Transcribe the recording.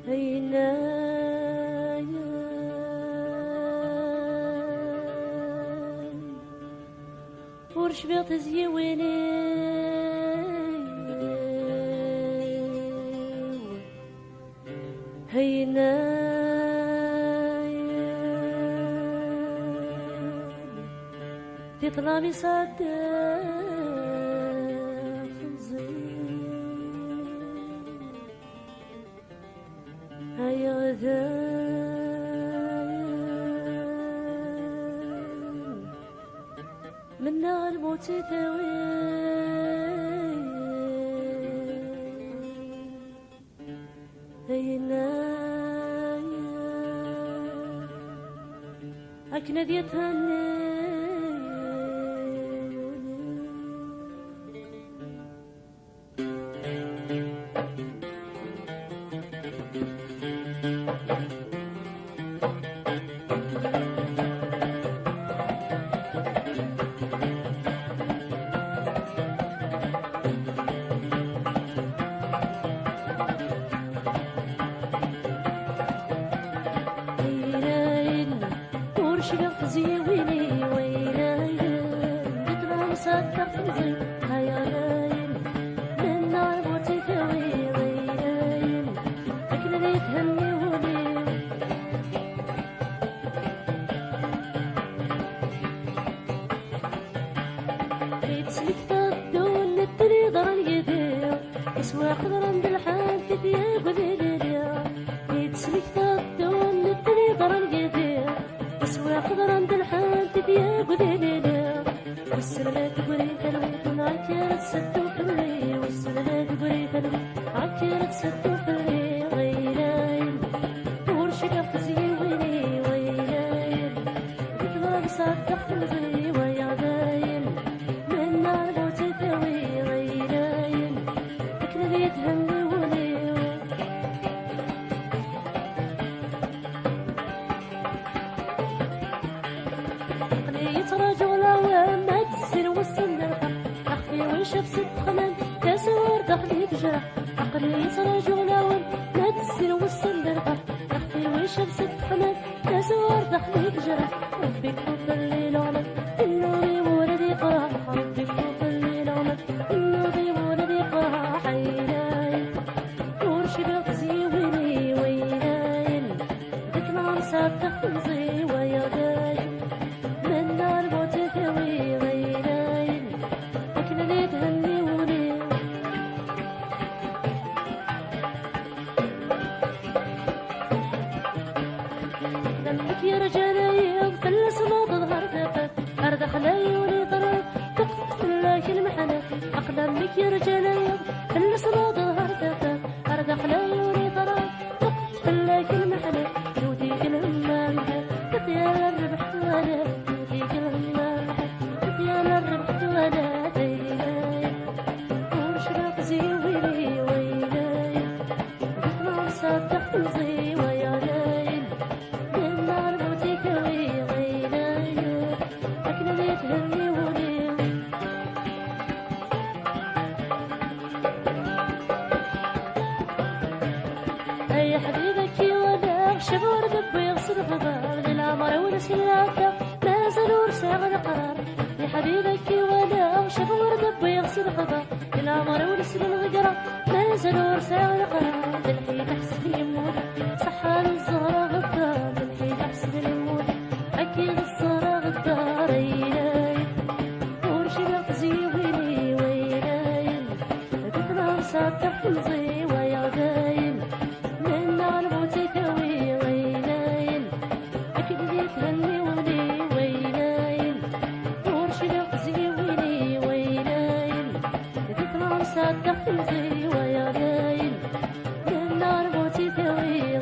هينا ورشبيط زيويني هينا في طلامي صدق هيا غذان من نار الموت ثوي هينا أكنا ديتهني شبيط زيويني ويلاين بطلع مصدق تنزل هيا لاين من نار موتي ثوي ويلاين أكنا لي تهني ولي يتسلك تدون الدري ضرن يدير يسوى خضرا بالحال تثياب وليليا يتسلك تدون الدري ضرن يدير يسوى قدر عند الحال تبيا قدينا والسلامات قري ثلوي عكيرة سدو في الليل والسلامات قري ثلوي عكيرة سدو في الليل ويلاين ورشقة زيويني ويلاين بطلع بصدق في الغي ويعداين من نار موتي ثوي ويلاين أكنا بيتهني ولي يتراجعوا ما تزين والسن أخفي ويشوف ست خمان تسور دخلي تجرح عقلي يتراجعوا ما تزين والسن أخفي ويشوف ست خمان تسور دخلي تجرح ربي كفوف الليل عمد النوري ولدي قرح ربي كفوف الليل عمد النوري ولدي قرح عيناي ورشي بيض زيويني ويناين ذيك نعم سابتخ تنزي ويغاين من نار موتي ثوي ويلاين أكنا لي تهني ولي دمك يا رجالي فلس ما تظهر ثفت أرد خلايوني ضرب تقف لك المحنة أقدمك يا رجالي فلس ما تظهر ثفت أرد خلايوني ضرب تقف لك المحنة يوديك الهمة يا الربح ولا يوديك الهمة يا الربح ولا تيلاي ورشبك زيويني ويلاي بطلع صدق تنزي ويعلاين من نار موتي ثوي ويلاي أكنا لي تهني ولي أي حبيبك ولا شبور دب يغسل غبار للعمر ونسيلاته ما زالوا رساغ القرار يا حبيبك ولا شبور دب يغسل غبار للعمر ونسيل الغقرة ما زالوا رساغ القرار بالحين أحسن يموت صحى للزهرة غدار بالحين أحسن يموت أكيد الزهرة غدار أيلاي ورشي بيض زيويني ويلاين بطلع صدق تنزي ويعداين من نار موتي ثوي ويلاين أكيد لي تهني ولي ويلاين ورشي بيض زيويني ويلاين بطلع صدق تنزي ويعداين من نار موتي ثوي